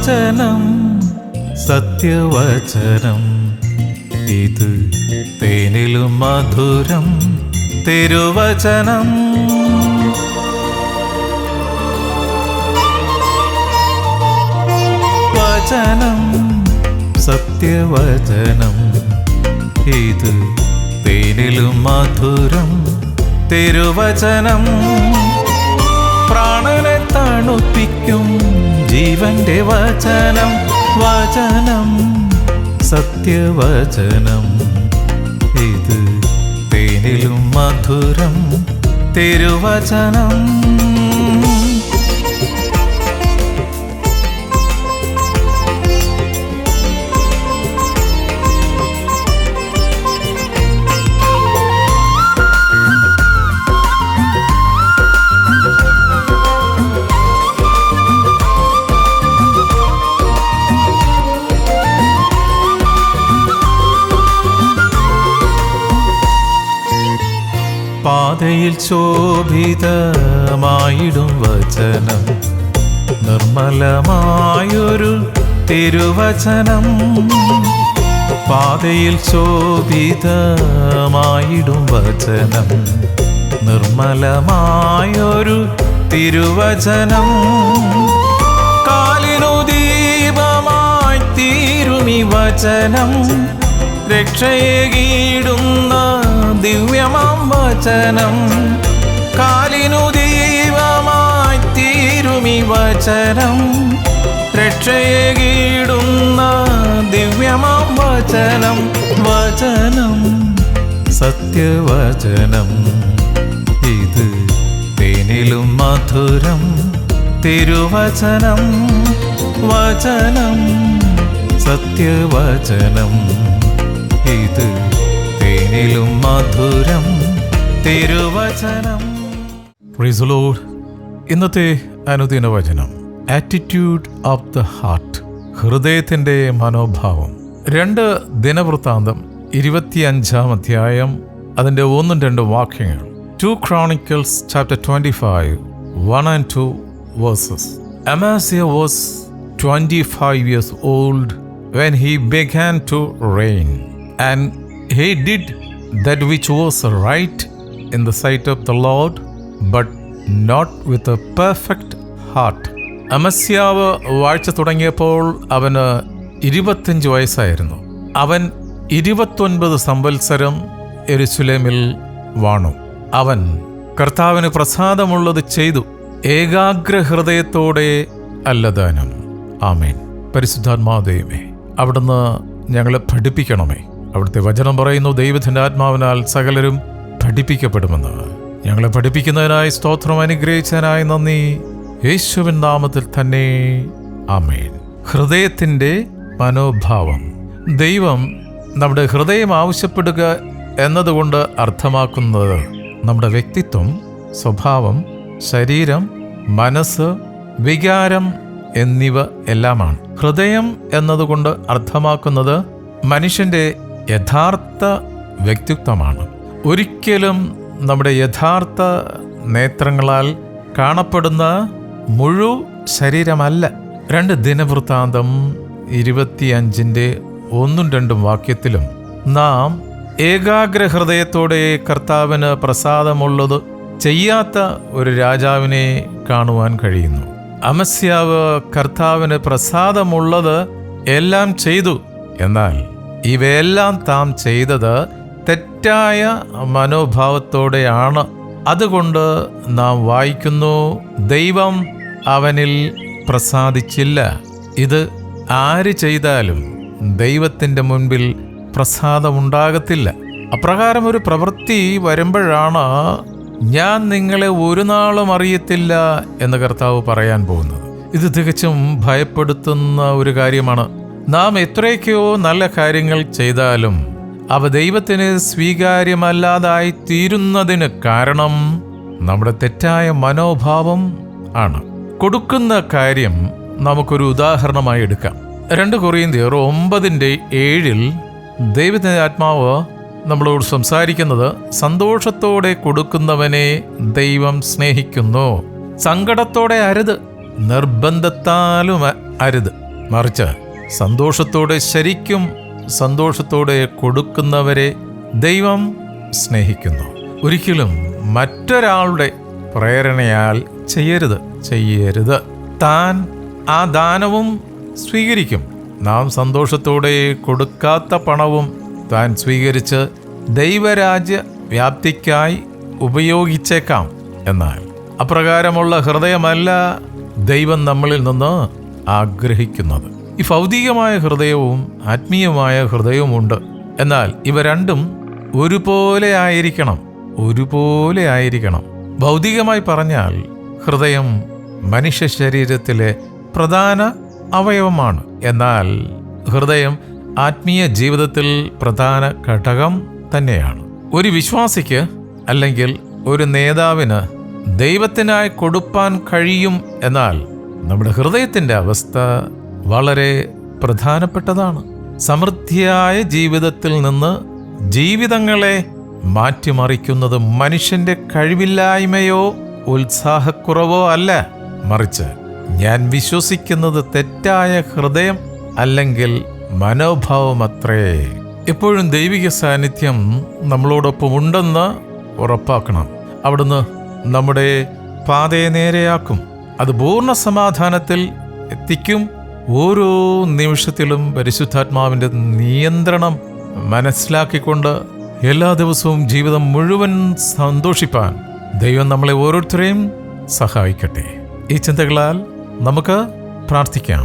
വചനം സത്യവചനം, ഇത് തേനിലും മധുരം തിരുവചനം. വചനം സത്യവചനം, ഇത് തേനിലും മധുരം തിരുവചനം. പ്രാണനെ തണുപ്പിക്കും ജീവന്റെ വചനം. വചനം സത്യവചനം, ഇത് തേനിലും മധുരം തിരുവചനം. പാതയിൽ ശോഭിതമായിടും വചനം, നിർമ്മലമായൊരു തിരുവചനം. പാതയിൽ ശോഭിതമായിടും വചനം, നിർമ്മലമായൊരു തിരുവചനം. കാലിനു ദീപമായി തീരുമി വചനം, രക്ഷയേകിടുന്ന ദിവ്യമാം വചനം. കാലിനു ദീപമായി തീരുമി വചനം, രക്ഷയേകിടുന്ന ദിവ്യമാം വചനം. വചനം സത്യവചനം, ഇത് തേനിലും മധുരം തിരുവചനം. വചനം സത്യവചനം, ഇത് തേനിലും മധുരം തിരുവചനം. Praise the Lord. ഇന്നത്തെ അനുദിന വചനം ആറ്റിറ്റ്യൂഡ് ഓഫ് ദ ഹാർട്ട്, ഹൃദയത്തിന്റെ മനോഭാവം. 2 ദിനവൃത്താന്തം 25 അധ്യായം അതിന്റെ 1-2 വാക്യങ്ങൾ. 2 Chronicles chapter 25 1 and 2 verses. Amaziah was 25 years old when he began to reign, and he did that which was right in the sight of the Lord, but not with a perfect heart. അമസ്യാവ് വാഴ്ച തുടങ്ങിയപ്പോൾ അവന് 25 വയസ്സായിരുന്നു. അവൻ 29 സംവത്സരം യെരൂശലേമിൽ വാണു. അവൻ കർത്താവിന് പ്രസാദമുള്ളത് ചെയ്തു, ഏകാഗ്ര ഹൃദയത്തോടെ അല്ലദാനം. ആമേൻ. പരിശുദ്ധാത്മാദൈവമേ, അവിടുന്ന് ഞങ്ങളെ പഠിപ്പിക്കണമേ. അവിടുത്തെ വചനം പറയുന്നു, ദൈവത്തിൻ്റെ ആത്മാവിനാൽ സകലരും പഠിപ്പിക്കപ്പെടുമെന്ന്. ഞങ്ങളെ പഠിപ്പിക്കുന്നതിനായി സ്തോത്രം, അനുഗ്രഹിച്ചതിനായി നന്ദി. യേശുവിൻ നാമത്തിൽ തന്നെ ആമേൻ. ഹൃദയത്തിൻ്റെ മനോഭാവം. ദൈവം നമ്മുടെ ഹൃദയം ആവശ്യപ്പെടുക എന്നതുകൊണ്ട് അർത്ഥമാക്കുന്നത് നമ്മുടെ വ്യക്തിത്വം, സ്വഭാവം, ശരീരം, മനസ്സ്, വികാരം എന്നിവ എല്ലാമാണ്. ഹൃദയം എന്നതുകൊണ്ട് അർത്ഥമാക്കുന്നത് മനുഷ്യൻ്റെ യഥാർത്ഥ വ്യക്തിത്വമാണ്. ഒരിക്കലും നമ്മുടെ യഥാർത്ഥ നേത്രങ്ങളാൽ കാണപ്പെടുന്ന മുഴു ശരീരമല്ല. 2 ദിനവൃത്താന്തം 25 1-2 വാക്യത്തിലും നാം ഏകാഗ്ര ഹൃദയത്തോടെ കർത്താവിന് പ്രസാദമുള്ളത് ചെയ്യാത്ത ഒരു രാജാവിനെ കാണുവാൻ കഴിയുന്നു. അമസ്യാവ് കർത്താവിന് പ്രസാദമുള്ളത് എല്ലാം ചെയ്തു, എന്നാൽ ഇവയെല്ലാം താൻ ചെയ്തത് തെറ്റായ മനോഭാവത്തോടെയാണ്. അതുകൊണ്ട് നാം വായിക്കുന്നു, ദൈവം അവനിൽ പ്രസാദിച്ചില്ല. ഇത് ആര് ചെയ്താലും ദൈവത്തിൻ്റെ മുൻപിൽ പ്രസാദമുണ്ടാകത്തില്ല. അപ്രകാരം ഒരു പ്രവൃത്തി വരുമ്പോഴാണ് ഞാൻ നിങ്ങളെ ഒരു നാളും അറിയത്തില്ല എന്ന് കർത്താവ് പറയാൻ പോകുന്നത്. ഇത് തികച്ചും ഭയപ്പെടുത്തുന്ന ഒരു കാര്യമാണ്. നാം എത്രയൊക്കെയോ നല്ല കാര്യങ്ങൾ ചെയ്താലും അവ ദൈവത്തിന് സ്വീകാര്യമല്ലാതായി തീരുന്നതിന് കാരണം നമ്മുടെ തെറ്റായ മനോഭാവം ആണ്. കൊടുക്കുന്ന കാര്യം നമുക്കൊരു ഉദാഹരണമായി എടുക്കാം. 2 കൊറിന്ത്യർ 9:7 ദൈവത്തിൻ്റെ ആത്മാവ് നമ്മളോട് സംസാരിക്കുന്നത്, സന്തോഷത്തോടെ കൊടുക്കുന്നവനെ ദൈവം സ്നേഹിക്കുന്നു. സങ്കടത്തോടെ അരുത്, നിർബന്ധത്താലും അരുത്. മറിച്ച് സന്തോഷത്തോടെ, ശരിക്കും സന്തോഷത്തോടെ കൊടുക്കുന്നവരെ ദൈവം സ്നേഹിക്കുന്നു. ഒരിക്കലും മറ്റൊരാളുടെ പ്രേരണയാൽ ചെയ്യരുത്. താൻ ആ ദാനവും സ്വീകരിക്കും. നാം സന്തോഷത്തോടെ കൊടുക്കാത്ത പണവും താൻ സ്വീകരിച്ച് ദൈവരാജ്യ വ്യാപ്തിക്കായി ഉപയോഗിച്ചേക്കാം. എന്നാൽ അപ്രകാരമുള്ള ഹൃദയമല്ല ദൈവം നമ്മളിൽ നിന്ന് ആഗ്രഹിക്കുന്നത്. ഈ ഭൗതികമായ ഹൃദയവും ആത്മീയമായ ഹൃദയവുമുണ്ട്. എന്നാൽ ഇവ രണ്ടും ഒരുപോലെ ആയിരിക്കണം. ഭൗതികമായി പറഞ്ഞാൽ ഹൃദയം മനുഷ്യ ശരീരത്തിലെ പ്രധാന അവയവമാണ്. എന്നാൽ ഹൃദയം ആത്മീയ ജീവിതത്തിൽ പ്രധാന ഘടകം തന്നെയാണ്. ഒരു വിശ്വാസിക്ക് അല്ലെങ്കിൽ ഒരു നേതാവിന് ദൈവത്തിനായി കൊടുപ്പാൻ കഴിയും. എന്നാൽ നമ്മുടെ ഹൃദയത്തിൻ്റെ അവസ്ഥ വളരെ പ്രധാനപ്പെട്ടതാണ്. സമൃദ്ധിയായ ജീവിതത്തിൽ നിന്ന് ജീവിതങ്ങളെ മാറ്റിമറിക്കുന്നത് മനുഷ്യന്റെ കഴിവില്ലായ്മയോ ഉത്സാഹക്കുറവോ അല്ല, മറിച്ച് ഞാൻ വിശ്വസിക്കുന്നത് തെറ്റായ ഹൃദയം അല്ലെങ്കിൽ മനോഭാവമത്രേ. എപ്പോഴും ദൈവിക സാന്നിധ്യം നമ്മളോടൊപ്പം ഉണ്ടെന്ന് ഉറപ്പാക്കണം. അവിടുന്ന് നമ്മുടെ പാതയെ നേരെയാക്കും. അത് പൂർണ്ണ സമാധാനത്തിൽ എത്തിക്കും. ഓരോ നിമിഷത്തിലും പരിശുദ്ധാത്മാവിൻ്റെ നിയന്ത്രണം മനസ്സിലാക്കിക്കൊണ്ട് എല്ലാ ദിവസവും ജീവിതം മുഴുവൻ സന്തോഷിപ്പാൻ ദൈവം നമ്മളെ ഓരോരുത്തരെയും സഹായിക്കട്ടെ. ഈ ചിന്തകളാൽ നമുക്ക് പ്രാർത്ഥിക്കാം.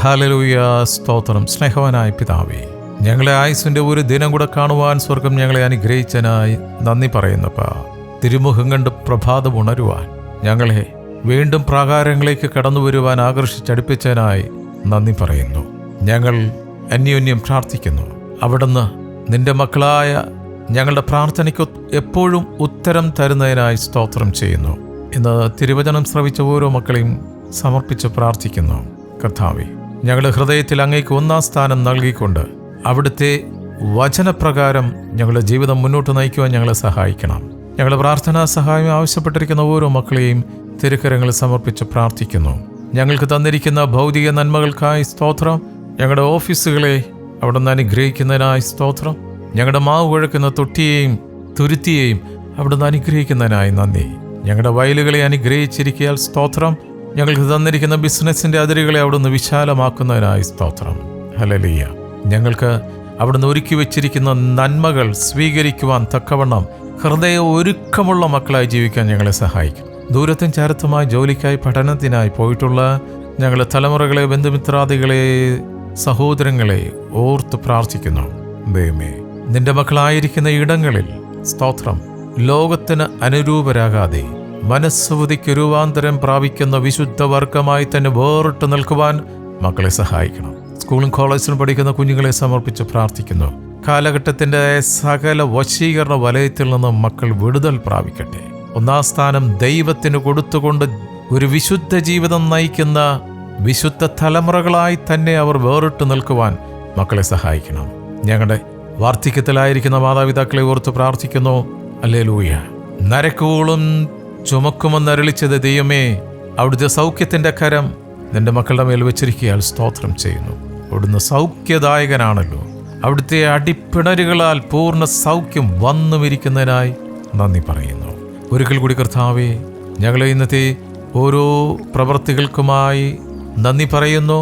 ഹല്ലേലൂയ, സ്തോത്രം. സ്നേഹവാനായ പിതാവേ, ഞങ്ങളെ ആയുസ്സിൻ്റെ ഒരു ദിനം കൂടെ കാണുവാൻ സ്വർഗം ഞങ്ങളെ അനുഗ്രഹിച്ചതിനായി നന്ദി പറയുന്നപ്പാ. തിരുമുഖം കണ്ട് പ്രഭാതം ഉണരുവാൻ, ഞങ്ങളെ വീണ്ടും പ്രാകാരങ്ങളിലേക്ക് കടന്നു വരുവാൻ ആകർഷിച്ചടുപ്പിച്ചതിനായി നന്ദി പറയുന്നു. ഞങ്ങൾ അന്യോന്യം പ്രാർത്ഥിക്കുന്നു. അവിടുന്ന് നിന്റെ മക്കളായ ഞങ്ങളുടെ പ്രാർത്ഥനയ്ക്ക് എപ്പോഴും ഉത്തരം തരുന്നതിനായി സ്തോത്രം ചെയ്യുന്നു. ഇന്ന് തിരുവചനം ശ്രവിച്ച ഓരോ മക്കളെയും സമർപ്പിച്ച് പ്രാർത്ഥിക്കുന്നു. കർത്താവേ, ഞങ്ങളുടെ ഹൃദയത്തിൽ അങ്ങേക്ക് ഒന്നാം സ്ഥാനം നൽകിക്കൊണ്ട് അവിടുത്തെ വചനപ്രകാരം ഞങ്ങളുടെ ജീവിതം മുന്നോട്ട് നയിക്കുവാൻ ഞങ്ങളെ സഹായിക്കണം. ഞങ്ങളുടെ പ്രാർത്ഥനാ സഹായം ആവശ്യപ്പെട്ടിരിക്കുന്ന ഓരോ മക്കളെയും തിരുക്കരങ്ങളിൽ സമർപ്പിച്ച് പ്രാർത്ഥിക്കുന്നു. ഞങ്ങൾക്ക് തന്നിരിക്കുന്ന ഭൗതിക നന്മകൾക്കായി സ്തോത്രം. ഞങ്ങളുടെ ഓഫീസുകളെ അവിടുന്ന് അനുഗ്രഹിക്കുന്നതിനായി സ്തോത്രം. ഞങ്ങളുടെ മാവ് കുഴക്കുന്ന തൊട്ടിയെയും തുരുത്തിയെയും അവിടുന്ന് അനുഗ്രഹിക്കുന്നതിനായി നന്ദി. ഞങ്ങളുടെ വയലുകളെ അനുഗ്രഹിച്ചിരിക്കാൻ സ്തോത്രം. ഞങ്ങൾക്ക് തന്നിരിക്കുന്ന ബിസിനസ്സിൻ്റെ അതിരുകളെ അവിടുന്ന് വിശാലമാക്കുന്നതിനായി സ്തോത്രം. ഹല്ലേലൂയ. ഞങ്ങൾക്ക് അവിടുന്ന് ഒരുക്കി വെച്ചിരിക്കുന്ന നന്മകൾ സ്വീകരിക്കുവാൻ തക്കവണ്ണം ഹൃദയ ഒരുക്കമുള്ള മക്കളായി ജീവിക്കാൻ ഞങ്ങളെ സഹായിക്കും. ദൂരത്തും ചാരത്തുമായി ജോലിക്കായി പഠനത്തിനായി പോയിട്ടുള്ള ഞങ്ങളുടെ തലമുറകളെ, ബന്ധുമിത്രാദികളെ, സഹോദരങ്ങളെ ഓർത്ത് പ്രാർത്ഥിക്കുന്നു. ദൈവമേ, നിന്റെ മക്കളായിരിക്കുന്ന ഇടങ്ങളിൽ സ്തോത്രം, ലോകത്തിന് അനുരൂപരാകാതെ മനസ്സുവതിക്ക് രൂപാന്തരം പ്രാപിക്കുന്ന വിശുദ്ധ വർഗമായി തന്നെ വേറിട്ട് നിൽക്കുവാൻ മക്കളെ സഹായിക്കണം. സ്കൂളും കോളേജിലും പഠിക്കുന്ന കുഞ്ഞുങ്ങളെ സമർപ്പിച്ച് പ്രാർത്ഥിക്കുന്നു. കാലഘട്ടത്തിൻ്റെ സകല വശീകരണ വലയത്തിൽ നിന്ന് മക്കൾ വിടുതൽ പ്രാപിക്കട്ടെ. ഒന്നാം സ്ഥാനം ദൈവത്തിന് കൊടുത്തുകൊണ്ട് ഒരു വിശുദ്ധ ജീവിതം നയിക്കുന്ന വിശുദ്ധ തലമുറകളായി തന്നെ അവർ വേറിട്ട് നിൽക്കുവാൻ മക്കളെ സഹായിക്കണം. ഞങ്ങളുടെ വാർദ്ധക്യത്തിലായിരിക്കുന്ന മാതാപിതാക്കളെ ഓർത്ത് പ്രാർത്ഥിക്കുന്നു. ഹല്ലേലൂയ. നരക്കോളം ചുമക്കുമെന്നരുളിച്ചത് ദൈവമേ, അവിടുത്തെ സൗഖ്യത്തിൻ്റെ കരം നിന്റെ മക്കളുടെ മേൽ വെച്ചിരിക്കാൻ സ്തോത്രം ചെയ്യുന്നു. അവിടുന്ന് സൗഖ്യദായകനാണല്ലോ. അവിടുത്തെ അടിപ്പിണരുകളാൽ പൂർണ്ണ സൗഖ്യം വന്നുമിരിക്കുന്നതിനായി നന്ദി പറയുന്നു. ഒരിക്കൽ കൂടി കർത്താവേ, ഞങ്ങളെ ഇന്നത്തെ ഓരോ പ്രവൃത്തികൾക്കുമായി നന്ദി പറയുന്നു.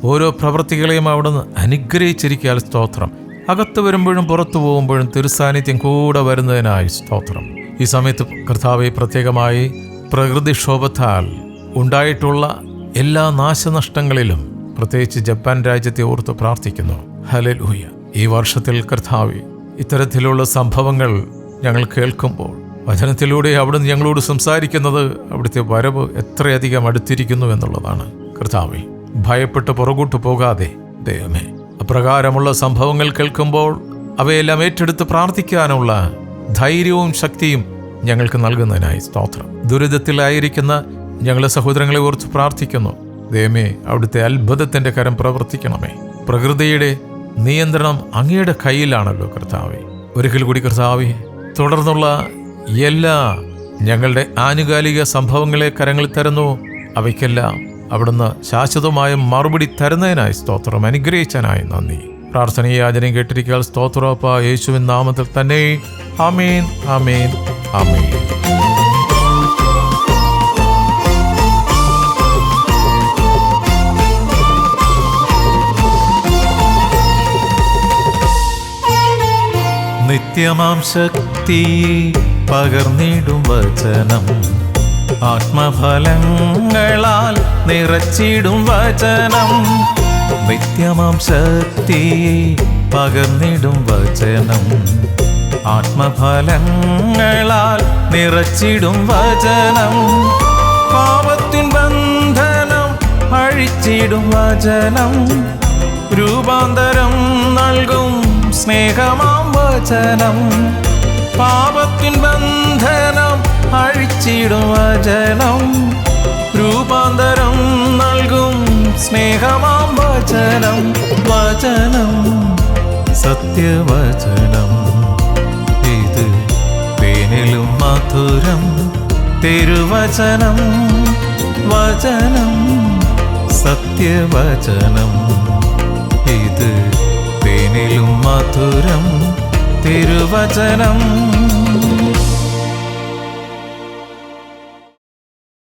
ഓരോ പ്രവൃത്തികളെയും അവിടുന്ന് അനുഗ്രഹിച്ചിരിക്കാൻ സ്തോത്രം. അകത്ത് വരുമ്പോഴും പുറത്തു പോകുമ്പോഴും തിരുസാന്നിധ്യം കൂടെ വരുന്നതിനായി സ്തോത്രം. ഈ സമയത്ത് കർത്താവെ, പ്രത്യേകമായി പ്രകൃതിക്ഷോഭത്താൽ ഉണ്ടായിട്ടുള്ള എല്ലാ നാശനഷ്ടങ്ങളിലും പ്രത്യേകിച്ച് ജപ്പാൻ രാജ്യത്തെ ഓർത്ത് പ്രാർത്ഥിക്കുന്നു. ഹല്ലേലൂയ. ഈ വർഷത്തിൽ കർത്താവെ, ഇത്തരത്തിലുള്ള സംഭവങ്ങൾ ഞങ്ങൾ കേൾക്കുമ്പോൾ വചനത്തിലൂടെ അവിടുന്ന് ഞങ്ങളോട് സംസാരിക്കുന്നത് അവിടുത്തെ വരവ് എത്രയധികം അടുത്തിരിക്കുന്നു എന്നുള്ളതാണ്. കർത്താവെ, ഭയപ്പെട്ട് പുറകോട്ട് പോകാതെ ദൈവമേ, അപ്രകാരമുള്ള സംഭവങ്ങൾ കേൾക്കുമ്പോൾ അവയെല്ലാം ഏറ്റെടുത്ത് പ്രാർത്ഥിക്കാനുള്ള ധൈര്യവും ശക്തിയും ഞങ്ങൾക്ക് നൽകുന്നതിനായി സ്തോത്രം. ദുരിതത്തിലായിരിക്കുന്ന ഞങ്ങളുടെ സഹോദരങ്ങളെ ഓർത്ത് പ്രാർത്ഥിക്കുന്നു. ദൈവമേ, അവിടുത്തെ അത്ഭുതത്തിൻ്റെ കരം പ്രവർത്തിക്കണമേ. പ്രകൃതിയുടെ നിയന്ത്രണം അങ്ങയുടെ കയ്യിലാണല്ലോ കർത്താവേ. ഒരിക്കൽ കൂടി കർത്താവേ, തുടർന്നുള്ള എല്ലാ ഞങ്ങളുടെ ആനുകാലിക സംഭവങ്ങളെ കരങ്ങളിൽ തരുന്നു. അവയ്ക്കെല്ലാം അവിടുന്ന് ശാശ്വതമായ മറുപടി തരുന്നതിനായി സ്തോത്രം. അനുഗ്രഹിച്ചതിനായി നന്ദി. പ്രാർത്ഥനയും യാചനയും കേട്ടിരിക്കാൻ സ്തോത്രപ്പ, യേശുവിൻ നാമത്തിൽ തന്നെ. ആമേൻ, ആമേൻ, ആമേൻ. നിത്യമാം ശക്തി പകർന്നിടും വചനം, ആത്മഫലങ്ങളാൽ നിറച്ചിടും വചനം. നിത്യമാം ശക്തി പകർന്നിടും വചനം, ആത്മഫലങ്ങളാൽ നിറച്ചിടും വചനം. പാപത്തിൻ ബന്ധനം അഴിച്ചിടും വചനം, രൂപാന്തരം നൽകും സ്നേഹമാം വചനം. പാപത്തിൻ ബന്ധനം അഴിച്ചിടും വചനം, രൂപാന്തരം നൽകും സ്നേഹമാം വചനം. വചനം സത്യവചനം, ഇത് തേനിലും മധുരം തിരുവചനം. വചനം സത്യവചനം, ഇത് തേനിലും മധുരം തിരുവചനം.